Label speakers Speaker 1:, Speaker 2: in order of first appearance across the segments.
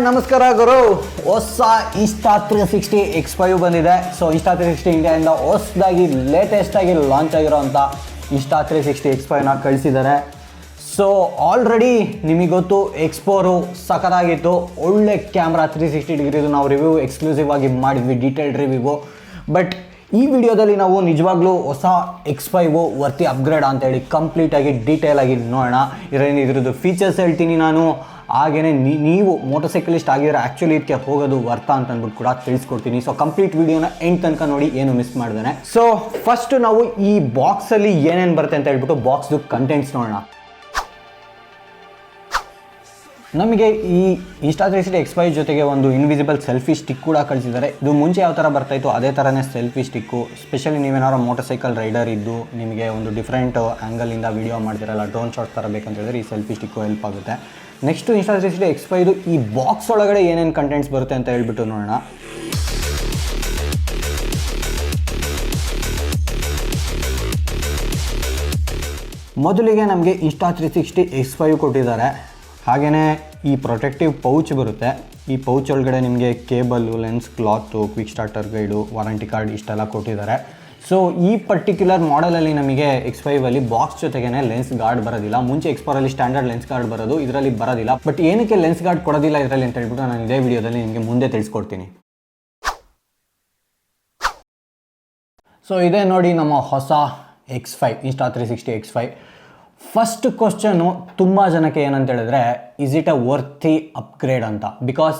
Speaker 1: ನಮಸ್ಕಾರ ಗುರು. ಹೊಸ Insta360 X5 ಬಂದಿದೆ. ಸೊ Insta360 ಇಂಡಿಯಾದಿಂದ ಹೊಸದಾಗಿ ಲೇಟೆಸ್ಟಾಗಿ ಲಾಂಚ್ ಆಗಿರೋಂಥ Insta360 X5ನ ಕಳಿಸಿದ್ದಾರೆ. ಸೊ ಆಲ್ರೆಡಿ ನಿಮಗೆ ಗೊತ್ತು ಎಕ್ಸ್ಪೋರು ಸಖತ್ತಾಗಿತ್ತು. ಒಳ್ಳೆ ಕ್ಯಾಮ್ರಾ 360 ಡಿಗ್ರಿದು ನಾವು ರಿವ್ಯೂ ಎಕ್ಸ್ಕ್ಲೂಸಿವ್ ಆಗಿ ಮಾಡಿದ್ವಿ, ಡೀಟೇಲ್ಡ್ ರಿವ್ಯೂವು. ಬಟ್ ಈ ವಿಡಿಯೋದಲ್ಲಿ ನಾವು ನಿಜವಾಗ್ಲೂ ಹೊಸ X5 ವರ್ತಿ ಅಪ್ಗ್ರೇಡ್ ಅಂತೇಳಿ ಕಂಪ್ಲೀಟಾಗಿ ಡೀಟೇಲಾಗಿ ನೋಡೋಣ. ಇದ್ರದ್ದು ಫೀಚರ್ಸ್ ಹೇಳ್ತೀನಿ ನಾನು. ಹಾಗೆಯೇ ನೀವು ಮೋಟರ್ ಸೈಕಲಿಸ್ಟ್ ಆಗಿದ್ರೆ ಆ್ಯಕ್ಚುಲಿ ಇದಕ್ಕೆ ಹೋಗೋದು ವರ್ತ ಅಂತ ಅಂದ್ಬಿಟ್ಟು ಕೂಡ ತಿಳಿಸ್ಕೊಡ್ತೀನಿ. ಸೊ ಕಂಪ್ಲೀಟ್ ವಿಡಿಯೋನ ಎಂಡ್ ತನಕ ನೋಡಿ, ಏನು ಮಿಸ್ ಮಾಡ್ದೇನೆ. ಸೊ ಫಸ್ಟ್ ನಾವು ಈ ಬಾಕ್ಸಲ್ಲಿ ಏನೇನು ಬರುತ್ತೆ ಅಂತ ಹೇಳ್ಬಿಟ್ಟು ಬಾಕ್ಸ್ದು ಕಂಟೆಂಟ್ಸ್ ನೋಡೋಣ. ನಮಗೆ ಈ Insta360 X5 ಜೊತೆಗೆ ಒಂದು ಇನ್ವಿಸಿಬಲ್ ಸೆಲ್ಫಿ ಸ್ಟಿಕ್ ಕೂಡ ಕಳಿಸಿದ್ದಾರೆ. ಇದು ಮುಂಚೆ ಯಾವ ಥರ ಬರ್ತಾಯಿತ್ತು ಅದೇ ಥರನೇ ಸೆಲ್ಫಿ ಸ್ಟಿಕ್ಕು. ಸ್ಪೆಷಲಿ ನೀವೇನಾದ್ರು ಮೋಟರ್ ಸೈಕಲ್ ರೈಡರ್ ಇದ್ದು ನಿಮಗೆ ಒಂದು ಡಿಫ್ರೆಂಟ್ ಆ್ಯಂಗಲಿಂದ ವೀಡಿಯೋ ಮಾಡ್ತಿರಲ್ಲ, ಡ್ರೋನ್ ಶಾಟ್ ಥರ ಬೇಕಂತ ಹೇಳಿದ್ರೆ ಈ ಸೆಲ್ಫಿ ಸ್ಟಿಕ್ಕು ಹೆಲ್ಪ್ ಆಗುತ್ತೆ. ನೆಕ್ಸ್ಟು Insta360 X5 ಈ ಬಾಕ್ಸ್ ಒಳಗಡೆ ಏನೇನು ಕಂಟೆಂಟ್ಸ್ ಬರುತ್ತೆ ಅಂತ ಹೇಳ್ಬಿಟ್ಟು ನೋಡೋಣ. ಮೊದಲಿಗೆ ನಮಗೆ Insta360 X5 ಕೊಟ್ಟಿದ್ದಾರೆ. ಹಾಗೆಯೇ ಈ ಪ್ರೊಟೆಕ್ಟಿವ್ ಪೌಚ್ ಬರುತ್ತೆ. ಈ ಪೌಚ್ ಒಳಗಡೆ ನಿಮಗೆ cable, lens, cloth, quick starter guide, warranty card ಇಷ್ಟೆಲ್ಲ ಕೊಟ್ಟಿದ್ದಾರೆ. ಸೊ ಈ ಪರ್ಟಿಕ್ಯುಲರ್ ಮಾಡೆಲಲ್ಲಿ ನಮಗೆ X5ಅಲ್ಲಿ ಬಾಕ್ಸ್ ಜೊತೆಗೇ ಲೆನ್ಸ್ ಗಾರ್ಡ್ ಬರೋದಿಲ್ಲ. ಮುಂಚೆ X4ಅಲ್ಲಿ ಸ್ಟ್ಯಾಂಡರ್ಡ್ ಲೆನ್ಸ್ ಗಾರ್ಡ್ ಬರೋದು, ಇದರಲ್ಲಿ ಬರೋದಿಲ್ಲ. ಬಟ್ ಏನಕ್ಕೆ ಲೆನ್ಸ್ ಗಾರ್ಡ್ ಕೊಡೋದಿಲ್ಲ ಇದರಲ್ಲಿ ಅಂತ ಹೇಳ್ಬಿಟ್ಟು ನಾನು ಇದೇ ವಿಡಿಯೋದಲ್ಲಿ ನಿಮಗೆ ಮುಂದೆ ತಿಳಿಸ್ಕೊಡ್ತೀನಿ. ಸೊ ಇದೇ ನೋಡಿ ನಮ್ಮ ಹೊಸ X5 Insta360 X5. First question ತುಂಬ ಜನಕ್ಕೆ ಏನಂತ ಹೇಳಿದ್ರೆ, ಇಸ್ ಇಟ್ ಅ ವರ್ತಿ ಅಪ್ಗ್ರೇಡ್ ಅಂತ. ಬಿಕಾಸ್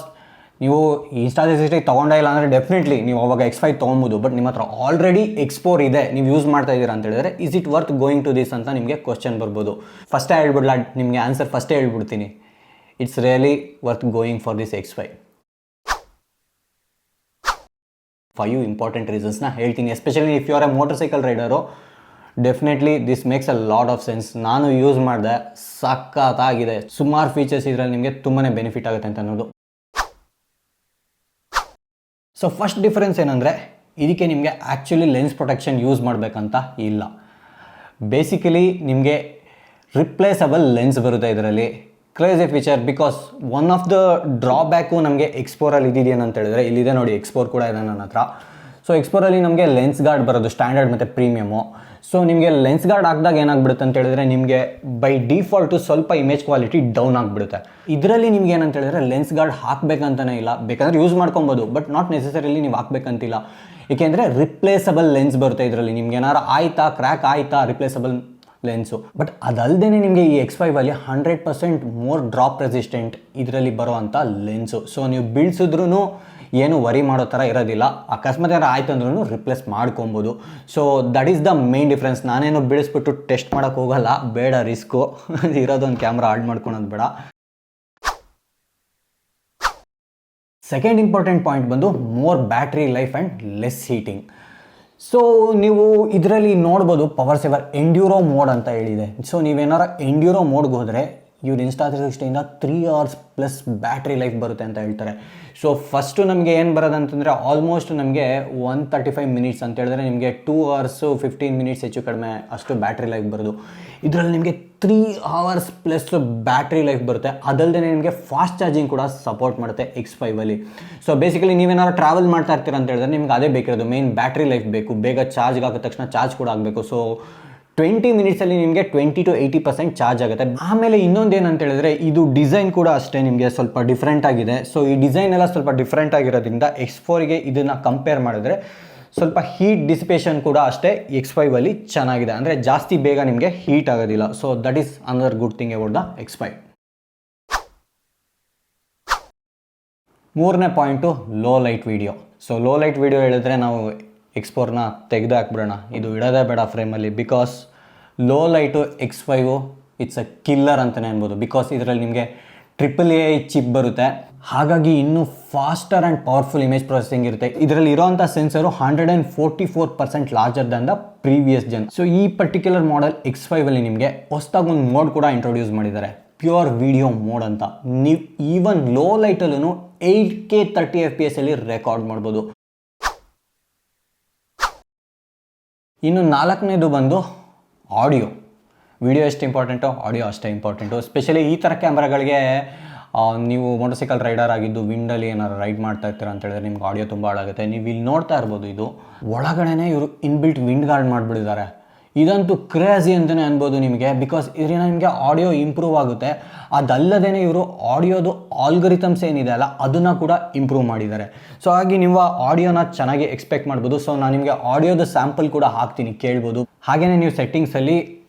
Speaker 1: ನೀವು Insta360 ತೊಗೊಂಡೇ ಇಲ್ಲ ಅಂದರೆ ಡೆಫಿನೆಟ್ಲಿ ನೀವು ಅವಾಗ X5 ತೊಗೊಬೋದು. ಬಟ್ ನಿಮ್ಮ ಹತ್ರ ಆಲ್ರೆಡಿ X4 ಇದೆ, ನೀವು ಯೂಸ್ ಮಾಡ್ತಾ ಇದ್ದೀರಾ ಅಂತ ಹೇಳಿದ್ರೆ is it worth going to this ಅಂತ ನಿಮಗೆ ಕ್ವಶನ್ ಬರ್ಬೋದು. ಫಸ್ಟೇ ಹೇಳ್ಬಿಡ್ಲ, ನಿಮಗೆ ಆನ್ಸರ್ ಫಸ್ಟೇ ಹೇಳ್ಬಿಡ್ತೀನಿ. It's really worth going for this X5. 5 important ರೀಸನ್ಸ್ನ ಹೇಳ್ತೀನಿ. Especially if you are a motorcycle rider, definitely this makes a lot of sense. ನಾನು ಯೂಸ್ ಮಾಡಿದೆ, ಸಖತ್ತಾಗಿದೆ. ಸುಮಾರು ಫೀಚರ್ಸ್ ಇದರಲ್ಲಿ ನಿಮಗೆ ತುಂಬಾ ಬೆನಿಫಿಟ್ ಆಗುತ್ತೆ ಅಂತ ಅನ್ನೋದು. ಸೊ ಫಸ್ಟ್ ಡಿಫರೆನ್ಸ್ ಏನಂದರೆ, ಇದಕ್ಕೆ ನಿಮಗೆ ಆ್ಯಕ್ಚುಲಿ ಲೆನ್ಸ್ ಪ್ರೊಟೆಕ್ಷನ್ ಯೂಸ್ ಮಾಡಬೇಕಂತ ಇಲ್ಲ. ಬೇಸಿಕಲಿ ನಿಮಗೆ ರಿಪ್ಲೇಸಬಲ್ ಲೆನ್ಸ್ ಬರುತ್ತೆ ಇದರಲ್ಲಿ. Crazy feature. Because one of the drawback ನಮಗೆ X4ಅಲ್ಲಿ ಇದೇನಂತ ಹೇಳಿದ್ರೆ, ಇಲ್ಲಿದೆ ನೋಡಿ, X4 ಕೂಡ ಇದೆ ನನ್ನ ಹತ್ರ. ಸೊ X4ಅಲ್ಲಿ ನಮಗೆ ಲೆನ್ಸ್ ಗಾರ್ಡ್ ಬರೋದು ಸ್ಟ್ಯಾಂಡರ್ಡ್ ಮತ್ತು ಪ್ರೀಮಿಯಮು. ಸೊ ನಿಮಗೆ ಲೆನ್ಸ್ ಗಾರ್ಡ್ ಹಾಕಿದಾಗ ಏನಾಗ್ಬಿಡುತ್ತೆ ಅಂತ ಹೇಳಿದ್ರೆ, ನಿಮಗೆ ಬೈ ಡಿಫಾಲ್ಟು ಸ್ವಲ್ಪ ಇಮೇಜ್ ಕ್ವಾಲಿಟಿ ಡೌನ್ ಆಗಿಬಿಡುತ್ತೆ. ಇದರಲ್ಲಿ ನಿಮ್ಗೆ ಏನಂತ ಹೇಳಿದ್ರೆ ಲೆನ್ಸ್ ಗಾರ್ಡ್ ಹಾಕಬೇಕಂತಲೇ ಇಲ್ಲ, ಬೇಕಂದ್ರೆ ಯೂಸ್ ಮಾಡ್ಕೊಬೋದು. ಬಟ್ ನಾಟ್ ನೆಸೆಸರಿಲಿ ನೀವು ಹಾಕಬೇಕಂತಿಲ್ಲ. ಏಕೆಂದರೆ ರಿಪ್ಲೇಸಬಲ್ ಲೆನ್ಸ್ ಬರುತ್ತೆ ಇದರಲ್ಲಿ. ನಿಮ್ಗೆ ಏನಾರು ಆಯಿತಾ, ಕ್ರ್ಯಾಕ್ ಆಯಿತಾ, ರಿಪ್ಲೇಸಬಲ್ ಲೆನ್ಸು. ಬಟ್ ಅದಲ್ಲದೆ ನಿಮಗೆ ಈ X5ಅಲ್ಲಿ 100% ಮೋರ್ ಡ್ರಾಪ್ ರೆಸಿಸ್ಟೆಂಟ್ ಇದರಲ್ಲಿ ಬರೋವಂಥ ಲೆನ್ಸು. ಸೊ ನೀವು ಬೀಳ್ಸಿದ್ರೂ ಏನು ವರಿ ಮಾಡೋ ಥರ ಇರೋದಿಲ್ಲ. ಅಕಸ್ಮಾತ್ ಏನಾರು ಆಯ್ತು ಅಂದ್ರೂ ರಿಪ್ಲೇಸ್ ಮಾಡ್ಕೊಬೋದು. So that is the main difference. ನಾನೇನು ಬೀಳಿಸ್ಬಿಟ್ಟು ಟೆಸ್ಟ್ ಮಾಡೋಕ್ಕೆ ಹೋಗಲ್ಲ, ಬೇಡ ರಿಸ್ಕು. ಇರೋದೊಂದು ಕ್ಯಾಮ್ರಾ ಆಡ್ ಮಾಡ್ಕೊಳೋದು ಬೇಡ. ಸೆಕೆಂಡ್ ಇಂಪಾರ್ಟೆಂಟ್ ಪಾಯಿಂಟ್ ಬಂದು more battery life and less heating. So ನೀವು ಇದರಲ್ಲಿ ನೋಡ್ಬೋದು ಪವರ್ ಸೇವರ್ ಎಂಡ್ಯೂರೋ ಮೋಡ್ ಅಂತ ಹೇಳಿದೆ. ಸೊ ನೀವೇನಾರ ಎಂಡ್ಯೂರೋ ಮೋಡ್ಗೆ ಹೋದರೆ ಇವ್ರು Insta360 3 hours plus battery life ಬರುತ್ತೆ ಅಂತ ಹೇಳ್ತಾರೆ. ಸೊ ಫಸ್ಟು ನಮಗೆ ಏನು ಬರೋದಂತಂದರೆ, ಆಲ್ಮೋಸ್ಟ್ ನಮಗೆ 135 ಮಿನಿಟ್ಸ್ ಅಂತ ಹೇಳಿದ್ರೆ ನಿಮಗೆ 2 hours 15 minutes ಹೆಚ್ಚು ಕಡಿಮೆ ಅಷ್ಟು ಬ್ಯಾಟ್ರಿ ಲೈಫ್ ಬರೋದು. ಇದರಲ್ಲಿ ನಿಮಗೆ 3 hours ಪ್ಲಸ್ ಬ್ಯಾಟ್ರಿ ಲೈಫ್ ಬರುತ್ತೆ. ಅದಲ್ಲದೆ ನಿಮಗೆ ಫಾಸ್ಟ್ ಚಾರ್ಜಿಂಗ್ ಕೂಡ ಸಪೋರ್ಟ್ ಮಾಡುತ್ತೆ X5ಅಲ್ಲಿ. ಸೊ ಬೇಸಿಕಲಿ ನೀವೇನಾದ್ರು ಟ್ರಾವೆಲ್ ಮಾಡ್ತಾ ಇರ್ತೀರ ಅಂತ ಹೇಳಿದ್ರೆ ನಿಮ್ಗೆ ಅದೇ ಬೇಕಿರೋದು, ಮೇನ್ ಬ್ಯಾಟ್ರಿ ಲೈಫ್ ಬೇಕು. ಬೇಗ ಚಾರ್ಜ್ ಆಗಿದ ತಕ್ಷಣ ಚಾರ್ಜ್ ಕೂಡ ಆಗಬೇಕು. ಸೊ 20 ಮಿನಿಟ್ಸಲ್ಲಿ ನಿಮಗೆ 20 to 80% ಚಾರ್ಜ್ ಆಗುತ್ತೆ. ಆಮೇಲೆ ಇನ್ನೊಂದು ಏನಂತ ಹೇಳಿದ್ರೆ, ಇದು ಡಿಸೈನ್ ಕೂಡ ಅಷ್ಟೇ ನಿಮಗೆ ಸ್ವಲ್ಪ ಡಿಫ್ರೆಂಟ್ ಆಗಿದೆ. ಸೊ ಈ ಡಿಸೈನ್ ಎಲ್ಲ ಸ್ವಲ್ಪ ಡಿಫ್ರೆಂಟ್ ಆಗಿರೋದ್ರಿಂದ X4ಗೆ ಇದನ್ನು ಕಂಪೇರ್ ಮಾಡಿದ್ರೆ ಸ್ವಲ್ಪ ಹೀಟ್ ಡಿಸಿಪೇಷನ್ ಕೂಡ ಅಷ್ಟೇ X5ಅಲ್ಲಿ ಚೆನ್ನಾಗಿದೆ. ಅಂದರೆ ಜಾಸ್ತಿ ಬೇಗ ನಿಮಗೆ ಹೀಟ್ ಆಗೋದಿಲ್ಲ. So that is another good thing about the X5. ಮೂರನೇ point low light video. So low light video ಹೇಳಿದ್ರೆ ನಾವು X4ನ ತೆಗೆದು ಹಾಕ್ಬಿಡೋಣ, ಇದು ಇಡೋದೇ ಬೇಡ ಫ್ರೇಮಲ್ಲಿ. Because low light X5 it's a killer ಅಂತಲೇ ಅನ್ಬೋದು. ಬಿಕಾಸ್ ಇದರಲ್ಲಿ ನಿಮಗೆ AAA ಚಿಪ್ ಬರುತ್ತೆ. ಹಾಗಾಗಿ ಇನ್ನೂ faster and powerful image processing ಇರುತ್ತೆ. ಇದರಲ್ಲಿ ಇರೋವಂಥ sensor 144% larger than the previous Jan. So ಈ ಪರ್ಟಿಕ್ಯುಲರ್ ಮಾಡೆಲ್ X5ಅಲ್ಲಿ ನಿಮಗೆ ಹೊಸದಾಗಿ ಒಂದು ಮೋಡ್ ಕೂಡ ಇಂಟ್ರೊಡ್ಯೂಸ್ ಮಾಡಿದ್ದಾರೆ, ಪ್ಯೂರ್ ವಿಡಿಯೋ ಮೋಡ್ ಅಂತ. ನೀವು ಈವನ್ ಲೋ ಲೈಟಲ್ಲೂ 8K 30 FPS ಅಲ್ಲಿ ರೆಕಾರ್ಡ್ ಮಾಡ್ಬೋದು. ಇನ್ನು ನಾಲ್ಕನೇದು ಬಂದು ಆಡಿಯೋ. ವಿಡಿಯೋ ಎಷ್ಟು ಇಂಪಾರ್ಟೆಂಟೋ ಆಡಿಯೋ ಅಷ್ಟೇ ಇಂಪಾರ್ಟೆಂಟು. ಸ್ಪೆಷಲಿ ಈ ಥರ ಕ್ಯಾಮ್ರಾಗಳಿಗೆ ನೀವು ಮೋಟರ್ಸೈಕಲ್ ರೈಡರ್ ಆಗಿದ್ದು ವಿಂಡಲ್ಲಿ ಏನಾರು ರೈಡ್ ಮಾಡ್ತಾ ಇರ್ತೀರ ಅಂತ ಹೇಳಿದ್ರೆ ನಿಮ್ಗೆ ಆಡಿಯೋ ತುಂಬ ಹಾಳಾಗುತ್ತೆ. ನೀವು ಇಲ್ಲಿ ನೋಡ್ತಾ ಇರ್ಬೋದು, ಇದು ಒಳಗಡೆ ಇವರು ಇನ್ಬಿಲ್ಟ್ ವಿಂಡ್ ಗಾರ್ಡ್ ಮಾಡಿಬಿಟ್ಟಿದ್ದಾರೆ. ಇದಂತೂ ಕ್ರೇಜಿ ಅಂತಲೇ ಅನ್ಬೋದು ನಿಮಗೆ, ಬಿಕಾಸ್ ಇದರಿಂದ ನಿಮಗೆ ಆಡಿಯೋ ಇಂಪ್ರೂವ್ ಆಗುತ್ತೆ. ಅದಲ್ಲದೇ ಇವರು ಆಡಿಯೋದು ಆಲ್ಗರಿಥಮ್ಸ್ ಏನಿದೆ ಅಲ್ಲ ಅದನ್ನು ಕೂಡ ಇಂಪ್ರೂವ್ ಮಾಡಿದ್ದಾರೆ. ಸೊ ಹಾಗೆ ನೀವು ಆಡಿಯೋನ ಚೆನ್ನಾಗಿ ಎಕ್ಸ್ಪೆಕ್ಟ್ ಮಾಡ್ಬೋದು. ಸೊ ನಾನು ನಿಮಗೆ ಆಡಿಯೋದ ಸ್ಯಾಂಪಲ್ ಕೂಡ ಹಾಕ್ತೀನಿ, ಕೇಳ್ಬೋದು. ಹಾಗೆಯೇ ನೀವು ಸೆಟ್ಟಿಂಗ್ಸಲ್ಲಿ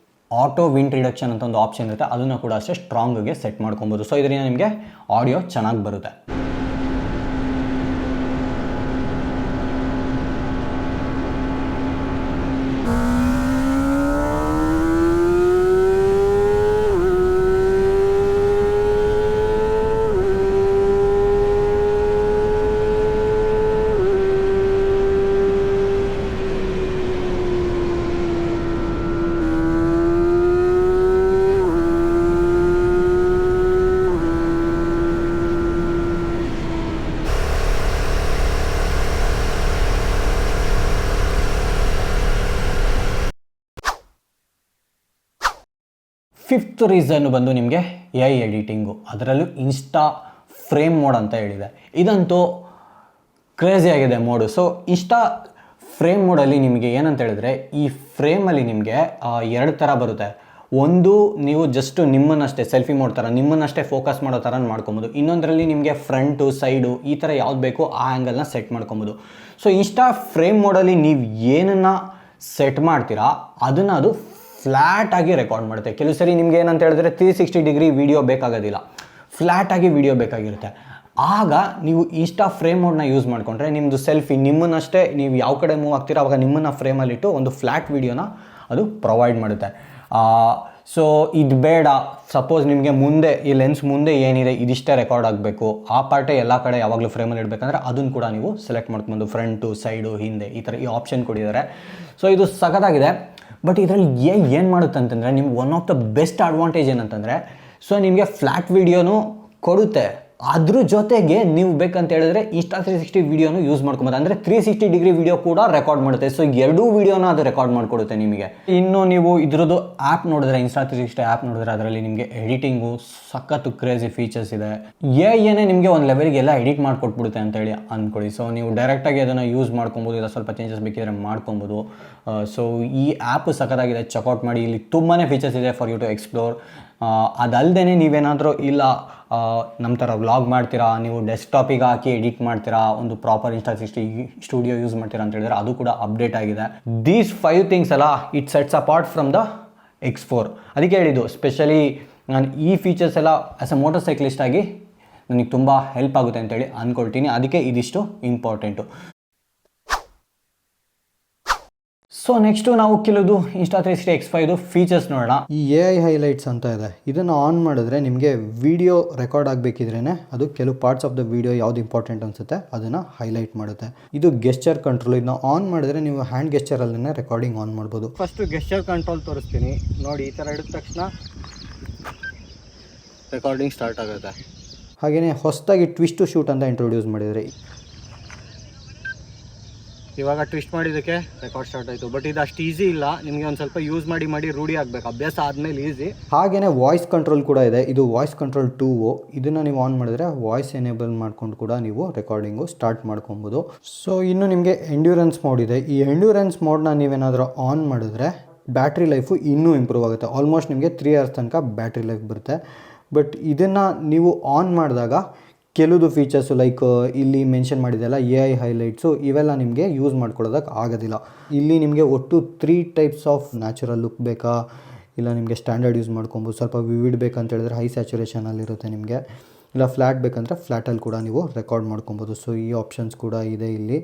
Speaker 1: ಆಟೋ ವಿಂಡ್ ರಿಡಕ್ಷನ್ ಅಂತ ಒಂದು ಆಪ್ಷನ್ ಇರುತ್ತೆ, ಅದನ್ನು ಕೂಡ ಅಷ್ಟೇ ಸ್ಟ್ರಾಂಗ್ಗೆ ಸೆಟ್ ಮಾಡ್ಕೊಬೋದು. ಸೊ ಇದರಿಂದ ನಿಮಗೆ ಆಡಿಯೋ ಚೆನ್ನಾಗಿ ಬರುತ್ತೆ. ಫಿಫ್ತ್ ರೀಸನ್ ಬಂದು ನಿಮಗೆ AI ಎಡಿಟಿಂಗು, ಅದರಲ್ಲೂ ಇನ್ಸ್ಟಾ ಫ್ರೇಮ್ ಮೋಡ್ ಅಂತ ಹೇಳಿದೆ. ಇದಂತೂ ಕ್ರೇಜಿ ಆಗಿದೆ ಮೋಡು. ಸೊ ಇನ್ಸ್ಟಾ ಫ್ರೇಮ್ ಮೋಡಲ್ಲಿ ನಿಮಗೆ ಏನಂತ ಹೇಳಿದ್ರೆ, ಈ ಫ್ರೇಮಲ್ಲಿ ನಿಮಗೆ 2 ಥರ ಬರುತ್ತೆ. ಒಂದು, ನೀವು ಜಸ್ಟ್ ನಿಮ್ಮನ್ನಷ್ಟೇ ಸೆಲ್ಫಿ ಮೋಡ್ ಥರ ನಿಮ್ಮನ್ನಷ್ಟೇ ಫೋಕಸ್ ಮಾಡೋ ಥರ ಮಾಡ್ಕೊಬೋದು. ಇನ್ನೊಂದರಲ್ಲಿ ನಿಮಗೆ ಫ್ರಂಟು ಸೈಡು ಈ ಥರ ಯಾವ್ದು ಬೇಕೋ ಆ ಆ್ಯಂಗಲ್ನ ಸೆಟ್ ಮಾಡ್ಕೊಬೋದು. ಸೊ ಇನ್ಸ್ಟಾ ಫ್ರೇಮ್ ಮೋಡಲ್ಲಿ ನೀವು ಏನನ್ನು ಸೆಟ್ ಮಾಡ್ತೀರಾ ಅದನ್ನು ಅದು ಫ್ಲ್ಯಾಟಾಗಿ ರೆಕಾರ್ಡ್ ಮಾಡುತ್ತೆ. ಕೆಲವು ಸರಿ ನಿಮ್ಗೆ ಏನಂತ ಹೇಳಿದ್ರೆ 360 ಡಿಗ್ರಿ ವೀಡಿಯೋ ಬೇಕಾಗೋದಿಲ್ಲ, ಫ್ಲ್ಯಾಟಾಗಿ ವೀಡಿಯೋ ಬೇಕಾಗಿರುತ್ತೆ. ಆಗ ನೀವು ಇನ್ಸ್ಟಾ ಫ್ರೇಮ್ ಮೋಡ್ನ ಯೂಸ್ ಮಾಡಿಕೊಂಡ್ರೆ ನಿಮ್ಮದು ಸೆಲ್ಫಿ ನಿಮ್ಮನ್ನಷ್ಟೇ ನೀವು ಯಾವ ಕಡೆ ಮೂವ್ ಆಗ್ತೀರಾ ಅವಾಗ ನಿಮ್ಮನ್ನು ಫ್ರೇಮಲ್ಲಿಟ್ಟು ಒಂದು ಫ್ಲ್ಯಾಟ್ ವೀಡಿಯೋನ ಅದು ಪ್ರೊವೈಡ್ ಮಾಡುತ್ತೆ. ಸೊ ಇದು ಬೇಡ, ಸಪೋಸ್ ನಿಮಗೆ ಮುಂದೆ ಈ ಲೆನ್ಸ್ ಮುಂದೆ ಏನಿದೆ ಇದಿಷ್ಟೇ ರೆಕಾರ್ಡ್ ಆಗಬೇಕು, ಆ ಪಾರ್ಟೇ ಎಲ್ಲ ಕಡೆ ಯಾವಾಗಲೂ ಫ್ರೇಮಲ್ಲಿ ಇಡಬೇಕಂದ್ರೆ ಅದನ್ನು ಕೂಡ ನೀವು ಸೆಲೆಕ್ಟ್ ಮಾಡ್ಕೊಂಡು ಫ್ರಂಟು ಸೈಡು ಹಿಂದೆ ಈ ಥರ ಈ ಆಪ್ಷನ್ ಕೊಟ್ಟಿದ್ದಾರೆ. ಸೊ ಇದು ಸಖತ್ತಾಗಿದೆ. ಬಟ್ ಇದರಲ್ಲಿ ಏನು ಮಾಡುತ್ತೆ ಅಂತಂದರೆ, ನಿಮ್ಗೆ one of the best advantage ಏನಂತಂದರೆ, ಸೊ ನಿಮಗೆ ಫ್ಲ್ಯಾಟ್ ವೀಡಿಯೋನು ಕೊಡುತ್ತೆ, ಅದ್ರ ಜೊತೆಗೆ ನೀವು ಬೇಕಂತ ಹೇಳಿದ್ರೆ ಇನ್ಸ್ಟಾ 360 ವೀಡಿಯೋನು ಯೂಸ್ ಮಾಡ್ಕೊಬೋದು. ಅಂದರೆ 360 ಡಿಗ್ರಿ ವೀಡಿಯೋ ಕೂಡ ರೆಕಾರ್ಡ್ ಮಾಡುತ್ತೆ. ಸೊ ಎರಡೂ ವೀಡಿಯೋನ ಅದು ರೆಕಾರ್ಡ್ ಮಾಡಿಕೊಡುತ್ತೆ ನಿಮಗೆ. ಇನ್ನು ನೀವು ಇದ್ರದ್ದು ಆ್ಯಪ್ ನೋಡಿದ್ರೆ, ಇನ್ಸ್ಟಾ 360 ಆ್ಯಪ್ ನೋಡಿದ್ರೆ ಅದರಲ್ಲಿ ನಿಮಗೆ ಎಡಿಟಿಂಗು ಸಖತ್ತು ಕ್ರೇಜಿ ಫೀಚರ್ಸ್ ಇದೆ. ಏನೇ ನಿಮಗೆ ಒಂದು ಲೆವೆಲ್ಗೆ ಎಲ್ಲ ಎಡಿಟ್ ಮಾಡಿಕೊಟ್ಬಿಡುತ್ತೆ ಅಂತೇಳಿ ಅಂದ್ಕೊಳ್ಳಿ. ಸೊ ನೀವು ಡೈರೆಕ್ಟಾಗಿ ಅದನ್ನು ಯೂಸ್ ಮಾಡ್ಕೊಬೋದು, ಇಲ್ಲ ಸ್ವಲ್ಪ ಚೇಂಜಸ್ ಬೇಕಿದ್ರೆ ಮಾಡ್ಕೊಬೋದು. ಸೊ ಈ ಆ್ಯಪ್ ಸಖತ್ತಾಗಿದೆ, ಚೆಕ್ಔಟ್ ಮಾಡಿ. ಇಲ್ಲಿ ತುಂಬಾ ಫೀಚರ್ಸ್ ಇದೆ ಫಾರ್ ಯು ಟು ಎಕ್ಸ್ಪ್ಲೋರ್. ಅದಲ್ಲದೆ ನೀವೇನಾದರೂ ಇಲ್ಲ ನಮ್ಮ ಥರ ವ್ಲಾಗ್ ಮಾಡ್ತೀರಾ, ನೀವು ಡೆಸ್ಕ್ಟಾಪಿಗೆ ಹಾಕಿ ಎಡಿಟ್ ಮಾಡ್ತೀರಾ, ಒಂದು ಪ್ರಾಪರ್ ಇನ್ಸ್ಟಾ 360 ಸ್ಟುಡಿಯೋ ಯೂಸ್ ಮಾಡ್ತೀರಾ ಅಂತ ಹೇಳಿದ್ರೆ ಅದು ಕೂಡ ಅಪ್ಡೇಟ್ ಆಗಿದೆ. ದೀಸ್ 5 ಥಿಂಗ್ಸ್ ಅಲ್ಲ, it sets apart from the X4. ಅದಕ್ಕೆ ಹೇಳಿದ್ದು ಸ್ಪೆಷಲಿ ನಾನು ಈ ಫೀಚರ್ಸ್ ಎಲ್ಲ ಆ್ಯಸ್ ಅ ಮೋಟರ್ ಸೈಕ್ಲಿಸ್ಟ್ ಆಗಿ ನನಗೆ ತುಂಬ ಹೆಲ್ಪ್ ಆಗುತ್ತೆ ಅಂತೇಳಿ ಅಂದ್ಕೊಳ್ತೀನಿ. ಅದಕ್ಕೆ ಇದಿಷ್ಟು ಇಂಪಾರ್ಟೆಂಟು. ಸೊ ನೆಕ್ಸ್ಟು ನಾವು ಕೆಲವು ಇನ್ಸ್ಟಾ 360 X5 ಫೀಚರ್ಸ್ ನೋಡೋಣ.
Speaker 2: ಈ AI ಹೈಲೈಟ್ಸ್ ಅಂತ ಇದೆ, ಇದನ್ನು ಆನ್ ಮಾಡಿದ್ರೆ ನಿಮಗೆ ವಿಡಿಯೋ ರೆಕಾರ್ಡ್ ಆಗಬೇಕಿದ್ರೇ ಅದು ಕೆಲವು ಪಾರ್ಟ್ಸ್ ಆಫ್ ದ ವಿಡಿಯೋ ಯಾವ್ದು ಇಂಪಾರ್ಟೆಂಟ್ ಅನಿಸುತ್ತೆ ಅದನ್ನು ಹೈಲೈಟ್ ಮಾಡುತ್ತೆ. ಇದು ಗೆಸ್ಚರ್ ಕಂಟ್ರೋಲ್. ಇದನ್ನ ಆನ್ ಮಾಡಿದ್ರೆ ನೀವು ಹ್ಯಾಂಡ್ ಗೆಸ್ಚರಲ್ಲೇ ರೆಕಾರ್ಡಿಂಗ್ ಆನ್ ಮಾಡ್ಬೋದು.
Speaker 1: ಫಸ್ಟು ಗೆಸ್ಚರ್ ಕಂಟ್ರೋಲ್ ತೋರಿಸ್ತೀನಿ ನೋಡಿ. ಈ ಥರ ಹಿಡಿದ ತಕ್ಷಣ ರೆಕಾರ್ಡಿಂಗ್ ಸ್ಟಾರ್ಟ್ ಆಗುತ್ತೆ.
Speaker 2: ಹಾಗೆಯೇ ಹೊಸದಾಗಿ ಟ್ವಿಸ್ಟ್ ಟು ಶೂಟ್ ಅಂತ ಇಂಟ್ರೊಡ್ಯೂಸ್ ಮಾಡಿದರೆ,
Speaker 1: ಇವಾಗ ಟ್ವಿಸ್ಟ್ ಮಾಡಿದ್ದಕ್ಕೆ ರೆಕಾರ್ಡ್ ಸ್ಟಾರ್ಟ್ ಆಯಿತು. ಬಟ್ ಇದು ಅಷ್ಟು ಈಸಿ ಇಲ್ಲ, ನಿಮಗೆ ಒಂದು ಸ್ವಲ್ಪ ಯೂಸ್ ಮಾಡಿ ರೂಢಿ ಆಗಬೇಕು, ಅಭ್ಯಾಸ ಆದಮೇಲೆ ಈಸಿ.
Speaker 2: ಹಾಗೆಯೇ ವಾಯ್ಸ್ ಕಂಟ್ರೋಲ್ ಕೂಡ ಇದೆ. ಇದು ವಾಯ್ಸ್ ಕಂಟ್ರೋಲ್ 2. ಇದನ್ನು ನೀವು ಆನ್ ಮಾಡಿದ್ರೆ ವಾಯ್ಸ್ ಎನೇಬಲ್ ಮಾಡ್ಕೊಂಡು ಕೂಡ ನೀವು ರೆಕಾರ್ಡಿಂಗು ಸ್ಟಾರ್ಟ್ ಮಾಡ್ಕೊಬೋದು. ಸೊ ಇನ್ನು ನಿಮಗೆ ಎಂಡ್ಯೂರೆನ್ಸ್ ಮೋಡ್ ಇದೆ. ಈ ಎಂಡ್ಯೂರೆನ್ಸ್ ಮೋಡ್ನ ನೀವೇನಾದರೂ ಆನ್ ಮಾಡಿದ್ರೆ ಬ್ಯಾಟ್ರಿ ಲೈಫು ಇನ್ನೂ ಇಂಪ್ರೂವ್ ಆಗುತ್ತೆ. ಆಲ್ಮೋಸ್ಟ್ ನಿಮಗೆ 3 hours ತನಕ ಬ್ಯಾಟ್ರಿ ಲೈಫ್ ಬರುತ್ತೆ. ಬಟ್ ಇದನ್ನು ನೀವು ಆನ್ ಮಾಡಿದಾಗ ಕೆಲವು ಫೀಚರ್ಸು ಲೈಕ್ ಇಲ್ಲಿ ಮೆನ್ಷನ್ ಮಾಡಿದೆಲ್ಲ AI ಹೈಲೈಟ್ಸು ಇವೆಲ್ಲ ನಿಮಗೆ ಯೂಸ್ ಮಾಡ್ಕೊಳ್ಳೋದಕ್ಕೆ ಆಗೋದಿಲ್ಲ. ಇಲ್ಲಿ ನಿಮಗೆ ಒಟ್ಟು 3 ಟೈಪ್ಸ್ ಆಫ್ ನ್ಯಾಚುರಲ್ ಲುಕ್ ಬೇಕಾ, ಇಲ್ಲ ನಿಮಗೆ ಸ್ಟ್ಯಾಂಡರ್ಡ್ ಯೂಸ್ ಮಾಡ್ಕೊಬೋದು, ಸ್ವಲ್ಪ ವಿವಿಡ್ ಬೇಕಂತ ಹೇಳಿದ್ರೆ ಹೈ ಸ್ಯಾಚುರೇಷನಲ್ಲಿರುತ್ತೆ ನಿಮಗೆ, ಇಲ್ಲ ಫ್ಲ್ಯಾಟ್ ಬೇಕಂದರೆ ಫ್ಲ್ಯಾಟಲ್ಲಿ ಕೂಡ ನೀವು ರೆಕಾರ್ಡ್ ಮಾಡ್ಕೊಬೋದು. ಸೊ ಈ ಆಪ್ಷನ್ಸ್ ಕೂಡ ಇದೆ ಇಲ್ಲಿ.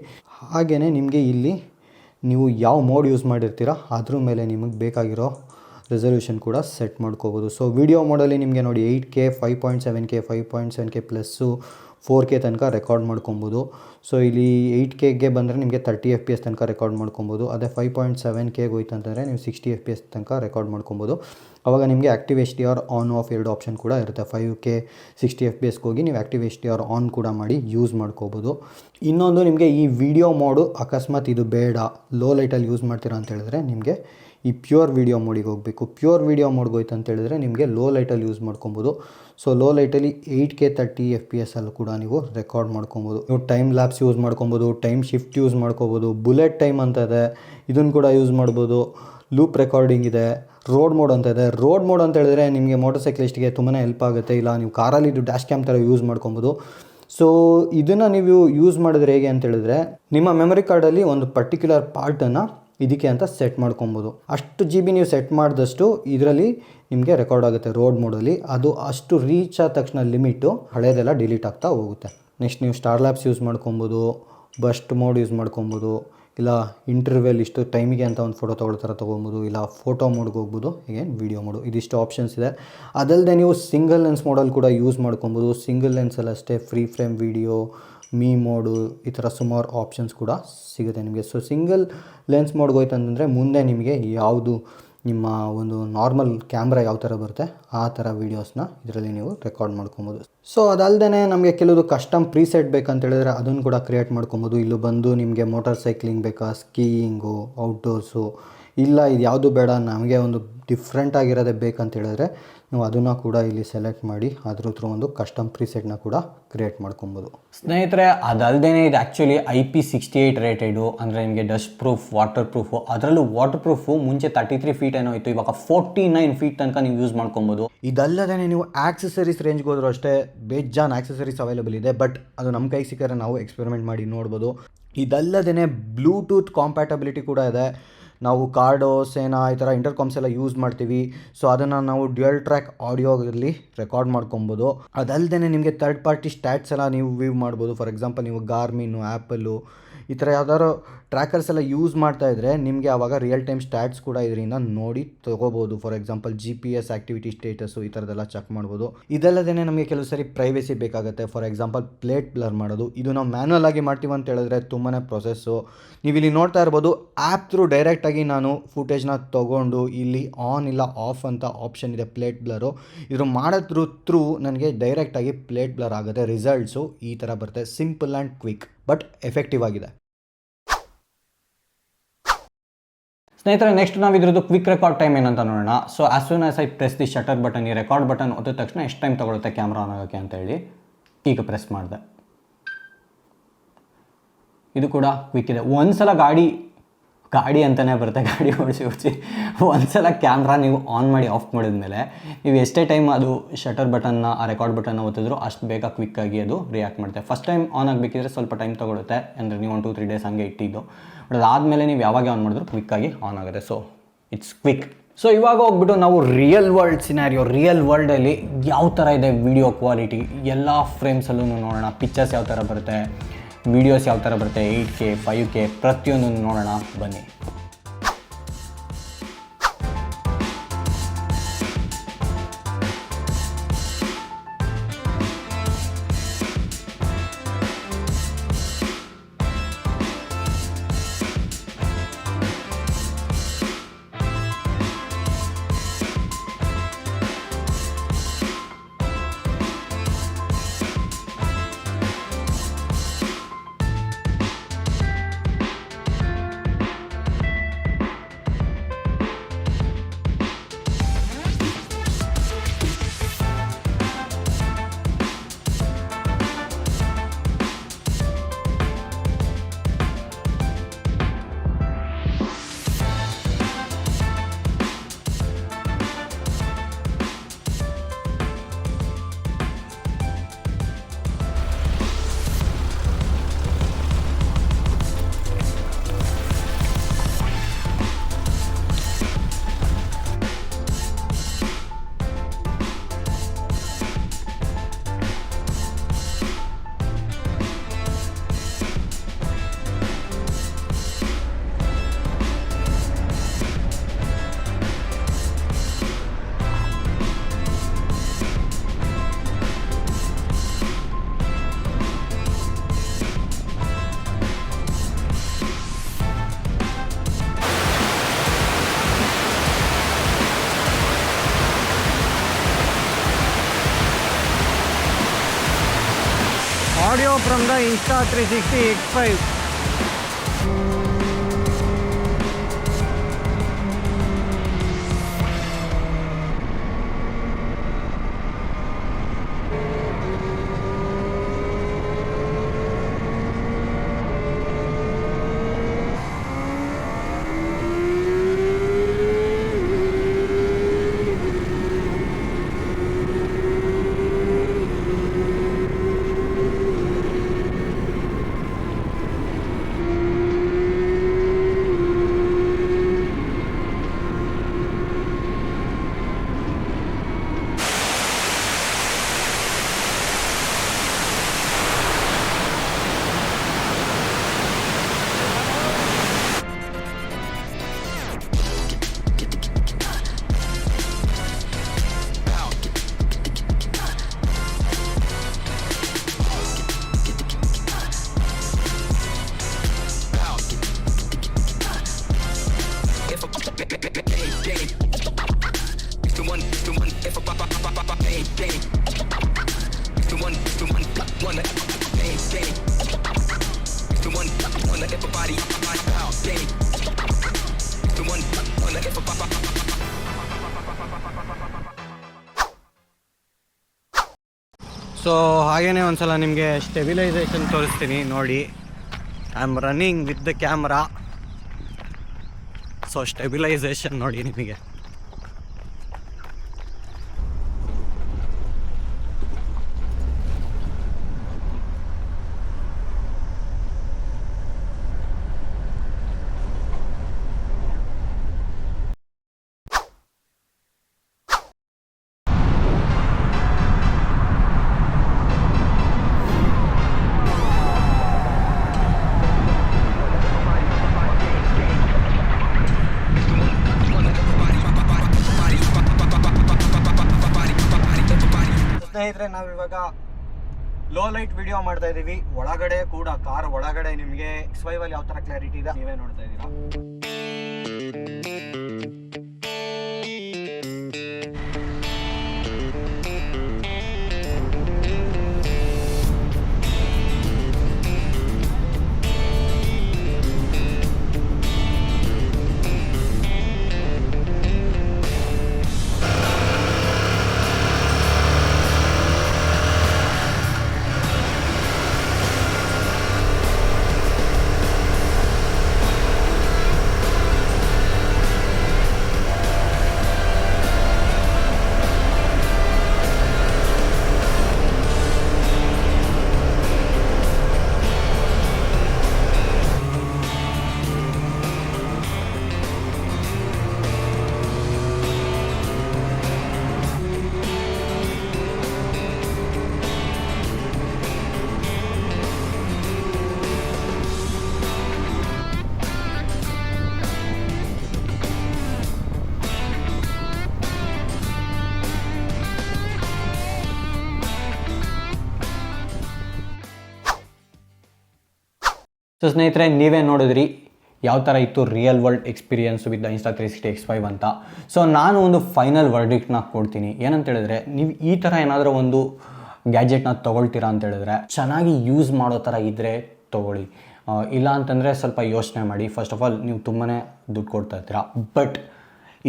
Speaker 2: ಹಾಗೆಯೇ ನಿಮಗೆ ಇಲ್ಲಿ ನೀವು ಯಾವ ಮೋಡ್ ಯೂಸ್ ಮಾಡಿರ್ತೀರ ಅದ್ರ ಮೇಲೆ ನಿಮಗೆ ಬೇಕಾಗಿರೋ ರೆಸಲ್ಯೂಷನ್ ಕೂಡ ಸೆಟ್ ಮಾಡ್ಕೋಬೋದು. ಸೊ ವಿಡಿಯೋ ಮೋಡಲ್ಲಿ ನಿಮಗೆ ನೋಡಿ 8K 5.7K 5.7K plus 4K ತನಕ ರೆಕಾರ್ಡ್ ಮಾಡ್ಕೊಬೋದು. ಸೊ ಇಲ್ಲಿ 8Kಗೆ ಬಂದರೆ ನಿಮಗೆ 30 FPS ತನಕ ರೆಕಾರ್ಡ್ ಮಾಡ್ಕೊಬೋದು. ಅದೇ 5.7Kಗೆ ಹೋಯ್ತು ಅಂತಂದರೆ ನೀವು 60 FPS ತನಕ ರೆಕಾರ್ಡ್ ಮಾಡ್ಕೊಬೋದು. ಆವಾಗ ನಿಮಗೆ active HDR on off 2 option ಕೂಡ ಇರುತ್ತೆ. 5K 60 FPS ಹೋಗಿ ನೀವು ಆ್ಯಕ್ಟಿವ್ HDR ಆನ್ ಕೂಡ ಮಾಡಿ ಯೂಸ್ ಮಾಡ್ಕೋಬೋದು. ಇನ್ನೊಂದು ನಿಮಗೆ ಈ ವಿಡಿಯೋ ಮೋಡು ಅಕಸ್ಮಾತ್ ಇದು ಬೇಡ, ಲೋ ಲೈಟಲ್ಲಿ ಯೂಸ್ ಮಾಡ್ತೀರಾ ಅಂತ ಹೇಳಿದ್ರೆ ನಿಮಗೆ ಈ ಪ್ಯೂರ್ ವೀಡಿಯೋ ಮೋಡಿಗೆ ಹೋಗಬೇಕು. ಪ್ಯೂರ್ ವೀಡಿಯೋ ಮೋಡ್ಗೆ ಹೋಯ್ತು ಅಂತ ಹೇಳಿದ್ರೆ ನಿಮಗೆ ಲೋ ಲೈಟಲ್ಲಿ ಯೂಸ್ ಮಾಡ್ಕೊಬೋದು. ಸೊ ಲೋ ಲೈಟಲ್ಲಿ 8K 30 FPS ಅಲ್ಲೂ ಕೂಡ ನೀವು ರೆಕಾರ್ಡ್ ಮಾಡ್ಕೊಬೋದು. ನೀವು ಟೈಮ್ ಲ್ಯಾಪ್ಸ್ ಯೂಸ್ ಮಾಡ್ಕೊಬೋದು, ಟೈಮ್ ಶಿಫ್ಟ್ ಯೂಸ್ ಮಾಡ್ಕೊಬೋದು, ಬುಲೆಟ್ ಟೈಮ್ ಅಂತ ಇದೆ, ಇದನ್ನು ಕೂಡ ಯೂಸ್ ಮಾಡ್ಬೋದು. ಲೂಪ್ ರೆಕಾರ್ಡಿಂಗ್ ಇದೆ, ರೋಡ್ ಮೋಡ್ ಅಂತ ಇದೆ. ರೋಡ್ ಮೋಡ್ ಅಂತ ಹೇಳಿದ್ರೆ ನಿಮಗೆ ಮೋಟರ್ ಸೈಕ್ಲಿಸ್ಟ್ಗೆ ತುಂಬಾ ಹೆಲ್ಪ್ ಆಗುತ್ತೆ. ಇಲ್ಲ ನೀವು ಕಾರಲ್ಲಿ ಇದು ಡ್ಯಾಶ್ ಕ್ಯಾಮ್ ಥರ ಯೂಸ್ ಮಾಡ್ಕೊಬೋದು. ಸೊ ಇದನ್ನು ನೀವು ಯೂಸ್ ಮಾಡಿದ್ರೆ ಹೇಗೆ ಅಂತ ಹೇಳಿದ್ರೆ ನಿಮ್ಮ ಮೆಮೊರಿ ಕಾರ್ಡಲ್ಲಿ ಒಂದು ಪರ್ಟಿಕ್ಯುಲರ್ ಪಾರ್ಟನ್ನು ಇದಕ್ಕೆ ಅಂತ ಸೆಟ್ ಮಾಡ್ಕೊಬೋದು. ಅಷ್ಟು GB ನೀವು ಸೆಟ್ ಮಾಡಿದಷ್ಟು ಇದರಲ್ಲಿ ನಿಮಗೆ ರೆಕಾರ್ಡ್ ಆಗುತ್ತೆ ರೋಡ್ ಮೋಡಲ್ಲಿ. ಅದು ಅಷ್ಟು ರೀಚ್ ಆದ ತಕ್ಷಣ ಲಿಮಿಟು ಹಳೇದೆಲ್ಲ ಡಿಲೀಟ್ ಆಗ್ತಾ ಹೋಗುತ್ತೆ. ನೆಕ್ಸ್ಟ್ ನೀವು ಸ್ಟಾರ್ ಲ್ಯಾಬ್ಸ್ ಯೂಸ್ ಮಾಡ್ಕೊಬೋದು, ಬಸ್ಟ್ ಮೋಡ್ ಯೂಸ್ ಮಾಡ್ಕೊಬೋದು, ಇಲ್ಲ ಇಂಟರ್ವೆಲ್ ಇಷ್ಟು ಟೈಮಿಗೆ ಅಂತ ಒಂದು ಫೋಟೋ ತೊಗೊಳ್ಳೋ ಥರ ತೊಗೊಬೋದು, ಇಲ್ಲ ಫೋಟೋ ಮೋಡ್ಗೆ ಹೋಗ್ಬೋದು, ಹೀಗೆ ವೀಡಿಯೋ ಮೋಡು. ಇದಿಷ್ಟು ಆಪ್ಷನ್ಸ್ ಇದೆ. ಅದಲ್ಲದೆ ನೀವು ಸಿಂಗಲ್ ಲೆನ್ಸ್ ಮೋಡಲ್ಲಿ ಕೂಡ ಯೂಸ್ ಮಾಡ್ಕೊಬೋದು. ಸಿಂಗಲ್ ಲೆನ್ಸಲ್ಲಿ ಅಷ್ಟೇ free frame video, me mode, ಈ ಥರ ಸುಮಾರು ಆಪ್ಷನ್ಸ್ ಕೂಡ ಸಿಗುತ್ತೆ ನಿಮಗೆ. ಸೊ ಸಿಂಗಲ್ ಲೆನ್ಸ್ ಮೋಡ್ಗೆ ಹೋಯ್ತು ಅಂತಂದರೆ ಮುಂದೆ ನಿಮಗೆ ಯಾವುದು ನಿಮ್ಮ ಒಂದು ನಾರ್ಮಲ್ ಕ್ಯಾಮ್ರಾ ಯಾವ ಥರ ಬರುತ್ತೆ ಆ ಥರ ವೀಡಿಯೋಸ್ನ ಇದರಲ್ಲಿ ನೀವು ರೆಕಾರ್ಡ್ ಮಾಡ್ಕೊಬೋದು. ಸೊ ಅದಲ್ಲದೆ ನಮಗೆ ಕೆಲವು ಕಸ್ಟಮ್ ಪ್ರೀಸೆಟ್ ಬೇಕಂತ ಹೇಳಿದ್ರೆ ಅದನ್ನು ಕೂಡ ಕ್ರಿಯೇಟ್ ಮಾಡ್ಕೊಬೋದು. ಇಲ್ಲೂ ಬಂದು ನಿಮಗೆ ಮೋಟಾರ್ ಸೈಕ್ಲಿಂಗ್ ಬೇಕಾ, ಸ್ಕೀಯಿಂಗು, ಔಟ್ಡೋರ್ಸು, ಇಲ್ಲ ಇದು ಯಾವುದು ಬೇಡ ನಮಗೆ ಒಂದು ಡಿಫ್ರೆಂಟ್ ಆಗಿರೋದೇ ಬೇಕಂತ ಹೇಳಿದ್ರೆ ನೀವು ಅದನ್ನು ಕೂಡ ಇಲ್ಲಿ ಸೆಲೆಕ್ಟ್ ಮಾಡಿ ಅದ್ರ ಹತ್ರ ಒಂದು ಕಸ್ಟಮ್ ಪ್ರೀಸೆಟ್ನ ಕೂಡ ಕ್ರಿಯೇಟ್ ಮಾಡ್ಕೊಬೋದು.
Speaker 1: ಸ್ನೇಹಿತರೆ, ಅದಲ್ಲದೆ ಇದು ಆ್ಯಕ್ಚುಲಿ IP68 ರೇಟೆಡು, ಅಂದರೆ ನಿಮಗೆ ಡಸ್ಟ್ ಪ್ರೂಫ್, ವಾಟರ್ ಪ್ರೂಫು. ಅದರಲ್ಲೂ ವಾಟರ್ ಪ್ರೂಫು ಮುಂಚೆ 33 ಫೀಟ್ ಏನೋ ಇತ್ತು, ಇವಾಗ 49 ಫೀಟ್ ತನಕ ನೀವು ಯೂಸ್ ಮಾಡ್ಕೊಬೋದು.
Speaker 2: ಇದಲ್ಲದೆ ನೀವು ಆಕ್ಸೆಸರೀಸ್ ರೇಂಜ್ಗೆ ಹೋದ್ರೂ ಅಷ್ಟೇ ಬೇಜಾನ್ ಆಕ್ಸೆಸರೀಸ್ ಅವೈಲೇಬಲ್ ಇದೆ. ಬಟ್ ಅದು ನಮ್ಮ ಕೈಗೆ ಸಿಕ್ಕರೆ ನಾವು ಎಕ್ಸ್ಪೆರಿಮೆಂಟ್ ಮಾಡಿ ನೋಡ್ಬೋದು. ಇದಲ್ಲದೆ ಬ್ಲೂಟೂತ್ ಕಾಂಪ್ಯಾಟಬಿಲಿಟಿ ಕೂಡ ಇದೆ. ನಾವು ಕಾರ್ಡೋ, ಸೇನಾ ಈ ಥರ ಇಂಟರ್ಕಾಮ್ಸ್ ಎಲ್ಲ ಯೂಸ್ ಮಾಡ್ತೀವಿ. ಸೊ ಅದನ್ನು ನಾವು ಡ್ಯುಯಲ್ ಟ್ರ್ಯಾಕ್ ಆಡಿಯೋದಲ್ಲಿ ರೆಕಾರ್ಡ್ ಮಾಡ್ಕೊಬೋದು. ಅದಲ್ಲದೆ ನಿಮಗೆ ಥರ್ಡ್ ಪಾರ್ಟಿ ಸ್ಟ್ಯಾಟ್ಸ್ ಎಲ್ಲ ನೀವು ವ್ಯೂ ಮಾಡ್ಬೋದು. ಫಾರ್ ಎಕ್ಸಾಂಪಲ್ ನೀವು ಗಾರ್ಮಿನ್ನು, ಆ್ಯಪಲ್ಲು ಈ ಥರ ಯಾವ್ದಾದ್ರು ಟ್ರ್ಯಾಕರ್ಸ್ ಎಲ್ಲ ಯೂಸ್ ಮಾಡ್ತಾ ಇದ್ದರೆ ನಿಮಗೆ ಆವಾಗ ರಿಯಲ್ ಟೈಮ್ ಸ್ಟ್ಯಾಟ್ಸ್ ಕೂಡ ಇದರಿಂದ ನೋಡಿ ತೊಗೋಬೋದು. For example GPS activity status ಈ ಥರದ್ದೆಲ್ಲ ಚೆಕ್ ಮಾಡ್ಬೋದು. ಇದಲ್ಲದೇ ನಮಗೆ ಕೆಲವು ಸರಿ ಪ್ರೈವೇಸಿ ಬೇಕಾಗುತ್ತೆ. ಫಾರ್ ಎಕ್ಸಾಂಪಲ್ ಪ್ಲೇಟ್ ಬ್ಲರ್ ಮಾಡೋದು, ಇದು ನಾವು ಮ್ಯಾನ್ಯಲ್ ಆಗಿ ಮಾಡ್ತೀವಿ ಅಂತ ಹೇಳಿದ್ರೆ ತುಂಬಾ ಪ್ರೊಸೆಸ್ಸು. ನೀವು ಇಲ್ಲಿ ನೋಡ್ತಾ ಇರ್ಬೋದು, ಆ್ಯಪ್ ಥ್ರೂ ಡೈರೆಕ್ಟಾಗಿ ನಾನು ಫುಟೇಜ್ನ ತೊಗೊಂಡು ಇಲ್ಲಿ ಆನ್ ಇಲ್ಲ ಆಫ್ ಅಂತ ಆಪ್ಷನ್ ಇದೆ ಪ್ಲೇಟ್ ಬ್ಲರು. ಇದ್ರ ಮಾಡೋದ್ರ ಥ್ರೂ ನನಗೆ ಡೈರೆಕ್ಟಾಗಿ ಪ್ಲೇಟ್ ಬ್ಲರ್ ಆಗುತ್ತೆ. ರಿಸಲ್ಟ್ಸು ಈ ಥರ ಬರುತ್ತೆ. Simple and quick but effective ಆಗಿದೆ.
Speaker 1: ಸ್ನೇಹಿತರೆ, ನೆಕ್ಸ್ಟ್ ನಾವು ಇದ್ರದ್ದು ಕ್ವಿಕ್ ರೆಕಾರ್ಡ್ ಟೈಮ್ ಏನಂತ ನೋಡೋಣ. So as soon as I press the shutter button, ಈ ರೆಕಾರ್ಡ್ ಬಟನ್ ಒತ್ತಿದ ತಕ್ಷಣ ಎಷ್ಟು ಟೈಮ್ ತೊಗೊಳುತ್ತೆ ಕ್ಯಾಮ್ರಾ ಆನ್ ಆಗೋಕ್ಕೆ ಅಂತ ಹೇಳಿ ಈಗ ಪ್ರೆಸ್ ಮಾಡಿದೆ. ಇದು ಕೂಡ ಕ್ವಿಕ್ ಇದೆ. ಒಂದ್ಸಲ ಗಾಡಿ ಅಂತಲೇ ಬರುತ್ತೆ, ಗಾಡಿ ಓಡಿಸಿ ಒಂದ್ಸಲ ಕ್ಯಾಮ್ರಾ ನೀವು ಆನ್ ಮಾಡಿ ಆಫ್ ಮಾಡಿದ್ಮೇಲೆ ನೀವು ಎಷ್ಟೇ ಟೈಮ್ ಅದು ಶಟರ್ ಬಟನ್ನ, ಆ ರೆಕಾರ್ಡ್ ಬಟನ್ನ ಒತ್ತಿದ್ರು ಅಷ್ಟು ಬೇಗ ಕ್ವಿಕ್ಕಾಗಿ ಅದು ರಿಯಾಕ್ಟ್ ಮಾಡುತ್ತೆ. ಫಸ್ಟ್ ಟೈಮ್ ಆನ್ ಆಗಬೇಕಿದ್ರೆ ಸ್ವಲ್ಪ ಟೈಮ್ ತೊಗೊಳುತ್ತೆ, ಅಂದರೆ ನೀವು 1-2-3 ಡೇಸ್ ಹಂಗೆ ಇಟ್ಟಿದ್ದು. ಬಟ್ ಅದಾದಮೇಲೆ ನೀವು ಯಾವಾಗ ಆನ್ ಮಾಡಿದ್ರು ಕ್ವಿಕ್ಕಾಗಿ ಆನ್ ಆಗುತ್ತೆ. So it's quick. ಸೊ ಇವಾಗ ಹೋಗ್ಬಿಟ್ಟು ನಾವು ರಿಯಲ್ ವರ್ಲ್ಡ್ ಸಿನಾರಿಯೋ, ರಿಯಲ್ ವರ್ಲ್ಡಲ್ಲಿ ಯಾವ ಥರ ಇದೆ ವಿಡಿಯೋ ಕ್ವಾಲಿಟಿ, ಎಲ್ಲ ಫ್ರೇಮ್ಸಲ್ಲೂ ನೋಡೋಣ. ಪಿಕ್ಚರ್ಸ್ ಯಾವ ಥರ ಬರುತ್ತೆ, ವೀಡಿಯೋಸ್ ಯಾವ ಥರ ಬರುತ್ತೆ, 8K 5K ಪ್ರತಿಯೊಂದು ನೋಡೋಣ ಬನ್ನಿ.
Speaker 2: Audio from the Insta360 X5. So ಹಾಗೇನೆ ಒಂದ್ಸಲ ನಿಮಗೆ ಸ್ಟೆಬಿಲೈಸೇಷನ್ ತೋರಿಸ್ತೀನಿ ನೋಡಿ. I am running with the camera. So stabilisation ನೋಡಿ ನಿಮಗೆ. ಸ್ನೇಹಿತರೆ, ನಾವಿವಾಗ ಲೋ ಲೈಟ್ ವಿಡಿಯೋ ಮಾಡ್ತಾ ಇದೀವಿ. ಒಳಗಡೆ ಕೂಡ ಕಾರ್ ಒಳಗಡೆ ನಿಮಗೆ X5 ಅಲ್ಲಿ ಯಾವ ತರ ಕ್ಲಾರಿಟಿ ಇದೆ ನೀವೇ ನೋಡ್ತಾ ಇದ್ದೀರಾ. ಸೊ ಸ್ನೇಹಿತರೆ, ನೀವೇ ನೋಡಿದ್ರಿ ಯಾವ ಥರ ಇತ್ತು real world experience with the Insta360 X5 ಅಂತ. ಸೊ ನಾನು ಒಂದು ಫೈನಲ್ ವರ್ಡಿಕ್ಟ್ನ ಕೊಡ್ತೀನಿ. ಏನಂತ ಹೇಳಿದ್ರೆ, ನೀವು ಈ ಥರ ಏನಾದರೂ ಒಂದು ಗ್ಯಾಜೆಟ್ನ ತೊಗೊಳ್ತೀರಾ ಅಂತ ಹೇಳಿದ್ರೆ ಚೆನ್ನಾಗಿ ಯೂಸ್ ಮಾಡೋ ಥರ ಇದ್ದರೆ ತೊಗೊಳ್ಳಿ. ಇಲ್ಲ ಅಂತಂದರೆ ಸ್ವಲ್ಪ ಯೋಚನೆ ಮಾಡಿ. ಫಸ್ಟ್ ಆಫ್ ಆಲ್ ನೀವು ತುಂಬಾ ದುಡ್ಡು ಕೊಡ್ತಾ ಇರ್ತೀರಾ, but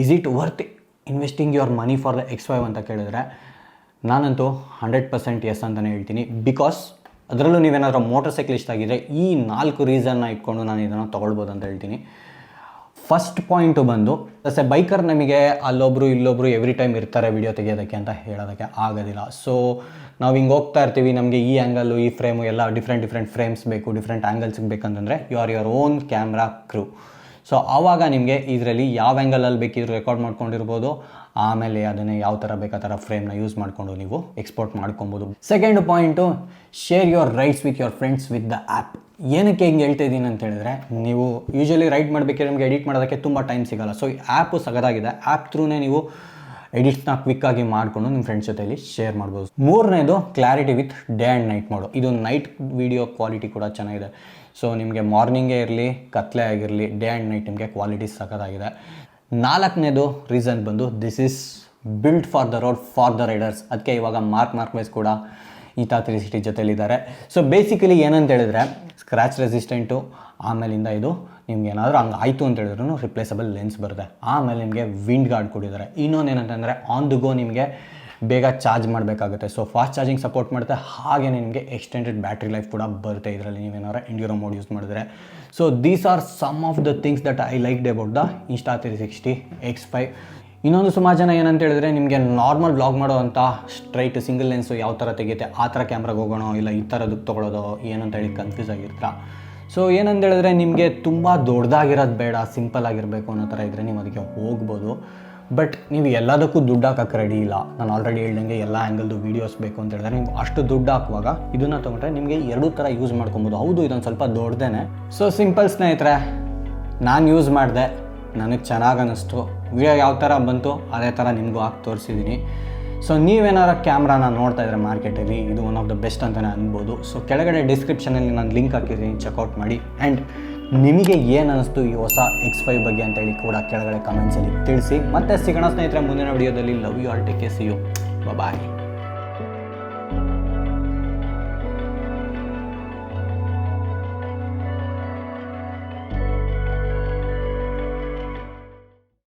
Speaker 2: is it worth investing your money for the X5 ಅಂತ ಕೇಳಿದ್ರೆ ನಾನಂತೂ 100% ಎಸ್ ಅಂತಲೇ ಹೇಳ್ತೀನಿ. ಬಿಕಾಸ್ ಅದರಲ್ಲೂ ನೀವೇನಾದರೂ ಮೋಟರ್ ಸೈಕ್ಲಿಸ್ಟ್ ಆಗಿದ್ದರೆ ಈ 4 ರೀಸನ್ನ ಇಟ್ಕೊಂಡು ನಾನು ಇದನ್ನು ತೊಗೊಳ್ಬೋದು ಅಂತ ಹೇಳ್ತೀನಿ. ಫಸ್ಟ್ ಪಾಯಿಂಟು ಬಂದು ಎಸ್ ಎ ಬೈಕರ್ ನಮಗೆ ಅಲ್ಲೊಬ್ಬರು ಇಲ್ಲೊಬ್ಬರು ಎವ್ರಿ ಟೈಮ್ ಇರ್ತಾರೆ ವಿಡಿಯೋ ತೆಗೆಯೋದಕ್ಕೆ ಅಂತ ಹೇಳೋದಕ್ಕೆ ಆಗೋದಿಲ್ಲ. ಸೊ ನಾವು ಹಿಂಗೆ ಹೋಗ್ತಾ ಇರ್ತೀವಿ, ನಮಗೆ ಈ ಆ್ಯಂಗಲ್ಲು ಈ ಫ್ರೇಮು ಎಲ್ಲ ಡಿಫ್ರೆಂಟ್ ಫ್ರೇಮ್ಸ್ ಬೇಕು, ಡಿಫ್ರೆಂಟ್ ಆ್ಯಂಗಲ್ಸ್ಗೆ ಬೇಕಂತಂದರೆ you are your own camera crew. So ಆವಾಗ ನಿಮಗೆ ಇದರಲ್ಲಿ ಯಾವ ಆ್ಯಂಗಲಲ್ಲಿ ಬೇಕಿದ್ರು ರೆಕಾರ್ಡ್ ಮಾಡ್ಕೊಂಡಿರ್ಬೋದು. ಆಮೇಲೆ ಅದನ್ನೇ ಯಾವ ಥರ ಬೇಕು ಆ ಥರ ಫ್ರೇಮ್ನ ಯೂಸ್ ಮಾಡಿಕೊಂಡು ನೀವು ಎಕ್ಸ್ಪೋರ್ಟ್ ಮಾಡ್ಕೊಬೋದು. Second point, share your rides with your friends with the app. ಏನಕ್ಕೆ ಹಿಂಗೆ ಹೇಳ್ತಾ ಇದ್ದೀನಿ ಅಂತ ಹೇಳಿದ್ರೆ, ನೀವು ಯೂಶ್ವಲಿ ರೈಡ್ ಮಾಡಬೇಕಾದ್ರೆ ನಿಮಗೆ ಎಡಿಟ್ ಮಾಡೋದಕ್ಕೆ ತುಂಬ ಟೈಮ್ ಸಿಗೋಲ್ಲ. ಸೊ ಈ ಆ್ಯಪು ಸಗದಾಗಿದೆ. ಆ್ಯಪ್ ಥ್ರೂನೇ ನೀವು ಎಡಿಟ್ಸ್ನ ಕ್ವಿಕ್ಕಾಗಿ ಮಾಡಿಕೊಂಡು ನಿಮ್ಮ ಫ್ರೆಂಡ್ಸ್ ಜೊತೆಯಲ್ಲಿ ಶೇರ್ ಮಾಡ್ಬೋದು. ಮೂರನೇದು, clarity with day and night mode. ಇದು ನೈಟ್ ವಿಡಿಯೋ ಕ್ವಾಲಿಟಿ ಕೂಡ ಚೆನ್ನಾಗಿದೆ. ಸೊ ನಿಮಗೆ ಮಾರ್ನಿಂಗೇ ಇರಲಿ ಕತ್ಲೆ ಆಗಿರಲಿ, ಡೇ ಆ್ಯಂಡ್ ನೈಟ್ ನಿಮಗೆ ಕ್ವಾಲಿಟಿ ಸಖತ್ತಾಗಿದೆ. ನಾಲ್ಕನೇದು ರೀಸನ್ ಬಂದು, this is build for the road for the Riders. ಅದಕ್ಕೆ ಇವಾಗ ಮಾರ್ಕ್ವೈಸ್ ಕೂಡ Insta360 ಜೊತೆಲಿದ್ದಾರೆ. ಸೊ ಬೇಸಿಕಲಿ ಏನಂತ ಹೇಳಿದ್ರೆ, ಸ್ಕ್ರ್ಯಾಚ್ ರೆಸಿಸ್ಟೆಂಟು, ಆಮೇಲಿಂದ ಇದು ನಿಮ್ಗೆ ಏನಾದರೂ ಹಂಗೆ ಆಯಿತು ಅಂತ ಹೇಳಿದ್ರು ರಿಪ್ಲೇಸಬಲ್ ಲೆನ್ಸ್ ಬರುತ್ತೆ. ಆಮೇಲೆ ನಿಮಗೆ ವಿಂಡ್ ಗಾರ್ಡ್ ಕೊಟ್ಟಿದ್ದಾರೆ. ಇನ್ನೊಂದು ಏನಂತಂದರೆ, ಆನ್ ದ ಗೋ ನಿಮಗೆ ಬೇಗ ಚಾರ್ಜ್ ಮಾಡಬೇಕಾಗುತ್ತೆ. ಸೊ ಫಾಸ್ಟ್ ಚಾರ್ಜಿಂಗ್ ಸಪೋರ್ಟ್ ಮಾಡುತ್ತೆ. ಹಾಗೆಯೇ ನಿಮಗೆ ಎಕ್ಸ್ಟೆಂಡೆಡ್ ಬ್ಯಾಟ್ರಿ ಲೈಫ್ ಕೂಡ ಬರುತ್ತೆ ಇದರಲ್ಲಿ ನೀವೇನಾದ್ರು ಎಂಡ್ಯೂರೋ ಮೋಡ್ ಯೂಸ್ ಮಾಡಿದ್ರೆ. So these are some of the things that I liked about the Insta360 X5. ಇನ್ನೊಂದು ಸುಮಾರು ಜನ ಏನಂತ ಹೇಳಿದ್ರೆ, ನಿಮಗೆ ನಾರ್ಮಲ್ ಬ್ಲಾಗ್ ಮಾಡೋ ಅಂತ ಸ್ಟ್ರೈಟ್ ಸಿಂಗಲ್ ಲೆನ್ಸು ಯಾವ ಥರ ತೆಗೆಯುತ್ತೆ ಆ ಥರ ಕ್ಯಾಮ್ರಾಗೆ ಹೋಗೋಣ, ಇಲ್ಲ ಈ ಥರದಕ್ಕೆ ತೊಗೊಳೋದು ಏನಂತ ಹೇಳಿ ಕನ್ಫ್ಯೂಸ್ ಆಗಿರ್ತೀರ. ಸೊ ಏನಂತ ಹೇಳಿದ್ರೆ, ನಿಮಗೆ ತುಂಬ ದೊಡ್ಡದಾಗಿರೋದು ಬೇಡ, ಸಿಂಪಲ್ ಆಗಿರಬೇಕು ಅನ್ನೋ ಥರ ಇದ್ದರೆ ನೀವು ಅದಕ್ಕೆ ಹೋಗ್ಬೋದು. ಬಟ್ ನೀವು ಎಲ್ಲದಕ್ಕೂ ದುಡ್ಡು ಹಾಕೋಕ್ಕೆ ರೆಡಿ ಇಲ್ಲ. ನಾನು ಆಲ್ರೆಡಿ ಹೇಳ್ದಂಗೆ ಎಲ್ಲ ಆ್ಯಂಗಲ್ದು ವೀಡಿಯೋಸ್ ಬೇಕು ಅಂತ ಹೇಳಿದ್ರೆ ನೀವು ಅಷ್ಟು ದುಡ್ಡು ಹಾಕುವಾಗ ಇದನ್ನು ತೊಗೊಂಡ್ರೆ ನಿಮಗೆ ಎರಡೂ ಥರ ಯೂಸ್ ಮಾಡ್ಕೊಬೋದು. ಹೌದು, ಇದೊಂದು ಸ್ವಲ್ಪ ದೊಡ್ಡದೇ. ಸೊ ಸಿಂಪಲ್ ಸ್ನೇಹಿತರೆ, ನಾನು ಯೂಸ್ ಮಾಡಿದೆ, ನನಗೆ ಚೆನ್ನಾಗಿ ಅನ್ನಿಸ್ತು. ವಿಡಿಯೋ ಯಾವ ಥರ ಬಂತು ಅದೇ ಥರ ನಿಮಗೂ ಹಾಕಿ ತೋರಿಸಿದ್ದೀನಿ. ಸೊ ನೀವೇನಾರ ಕ್ಯಾಮ್ರಾನ ನೋಡ್ತಾ ಇದ್ರೆ ಮಾರ್ಕೆಟಲ್ಲಿ, ಇದು ಒನ್ ಆಫ್ ದ ಬೆಸ್ಟ್ ಅಂತಲೇ ಅನ್ಬೋದು. ಸೊ ಕೆಳಗಡೆ ಡಿಸ್ಕ್ರಿಪ್ಷನಲ್ಲಿ ನಾನು ಲಿಂಕ್ ಹಾಕಿದ್ದೀನಿ, ಚೆಕ್ಔಟ್ ಮಾಡಿ. ಆ್ಯಂಡ್
Speaker 1: ನಿಮಗೆ ಏನು ಅನ್ನಿಸ್ತು ಈ ಹೊಸ X5 ಬಗ್ಗೆ ಅಂತೇಳಿ ಕೂಡ ಕೆಳಗಡೆ ಕಮೆಂಟ್ಸಲ್ಲಿ ತಿಳಿಸಿ. ಮತ್ತೆ ಸಿಗೋಣ ಸ್ನೇಹಿತರೆ ಮುಂದಿನ ವಿಡಿಯೋದಲ್ಲಿ. Love you all, take care, see you, bye.